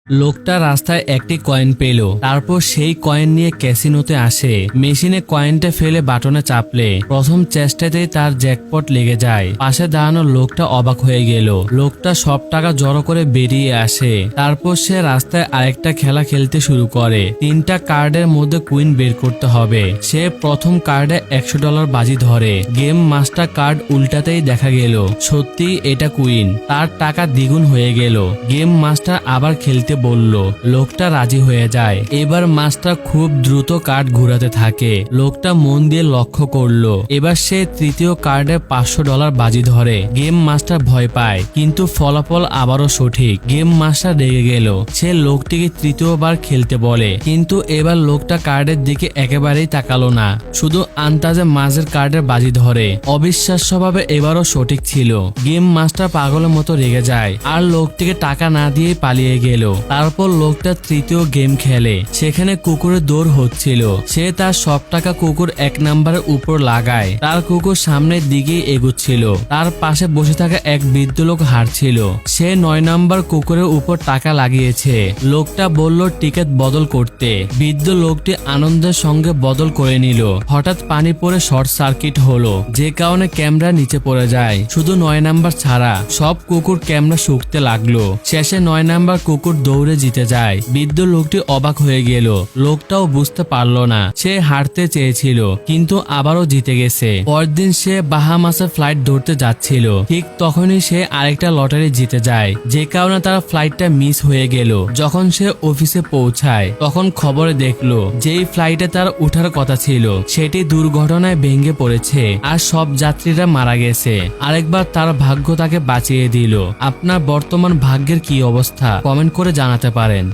লোকটা রাস্তায় একটি কয়েন পেল, তারপর সেই কয়েন নিয়ে ক্যাসিনোতে আসে। মেশিনে কয়েনটা ফেলে বাটনে চাপলে প্রথম চেষ্টাতেই তার জ্যাকপট লেগে যায়। পাশে দাঁড়ানো লোকটা অবাক হয়ে গেল। লোকটা সব টাকা জড়ো করে বেরিয়ে আসে। তারপর সে রাস্তায় আরেকটা খেলা খেলতে শুরু করে। 3টা কার্ডের মধ্যে কুইন বের করতে হবে। সে প্রথম কার্ডে $100 বাজি ধরে। গেম মাস্টার কার্ড উল্টাতেই দেখা গেল সত্যি এটা কুইন। তার টাকা দ্বিগুণ হয়ে গেল। গেম মাস্টার আবার খেলতে বলল। লোকটা রাজি হয়ে যায়। এবার মাস্টার খুব দ্রুত কার্ড ঘুরাতে থাকে। লোকটা মন দিয়ে লক্ষ্য করলো। এবার সে তৃতীয় কার্ডে $500 বাজি ধরে। গেম মাস্টার ভয় পায়, কিন্তু ফলাফল আবারও সঠিক। গেম মাস্টার রেগে গেল। সে লোকটিকে তৃতীয়বার খেলতে বলে, কিন্তু এবার লোকটা কার্ডের দিকে একেবারেই তাকালো না, শুধু আন্দাজে মাঝের কার্ডের বাজি ধরে। অবিশ্বাস্যভাবে এবারও সঠিক ছিল। গেম মাস্টার পাগলের মতো রেগে যায় আর লোকটিকে টাকা না দিয়ে পালিয়ে গেল। তারপর লোকটা তৃতীয় গেম খেলে। সেখানে কুকুরের দৌড় হচ্ছিল। সে তার সব টাকা কুকুর 1 নাম্বারের উপর লাগায়। তার কুকুর সামনের দিকে এগুচ্ছিল। তার পাশে বসে থাকা এক বৃদ্ধ লোক হারছিল। সে 9 নাম্বার কুকুরের উপর টাকা লাগিয়েছে। লোকটা বলল টিকিট বদল করতে। বৃদ্ধ লোকটি আনন্দের সঙ্গে বদল করে নিল। হঠাৎ পানি পড়ে শর্ট সার্কিট হলো, যে কারণে ক্যামেরা নিচে পড়ে যায়। শুধু 9 নাম্বার ছাড়া সব কুকুর ক্যামেরা শুকতে লাগলো। শেষে 9 নাম্বার কুকুর দৌড়ে জিতে যায়। বৃদ্ধ লোকটি অবাক হয়ে গেল। লোকটাও বুঝতে পারলো না সে হারতে চেয়েছিল, কিন্তু আবারও জিতে গেছে। পরদিন সে বাহামাসে ফ্লাইট ধরতে যাচ্ছিল। ঠিক তখনই সে আরেকটা লটারি জিতে যায়, যে কারণে তার ফ্লাইটটা মিস হয়ে গেল। যখন সে অফিসে পৌঁছায় তখন খবরে দেখলো যেই ফ্লাইটে তার ওঠার কথা ছিল সেটি দুর্ঘটনায় ভেঙে পড়েছে আর সব যাত্রীরা মারা গেছে। আরেকবার তার ভাগ্য তাকে বাঁচিয়ে দিল। আপনার বর্তমান ভাগ্যের কি অবস্থা কমেন্ট করে জানাতে পারেন।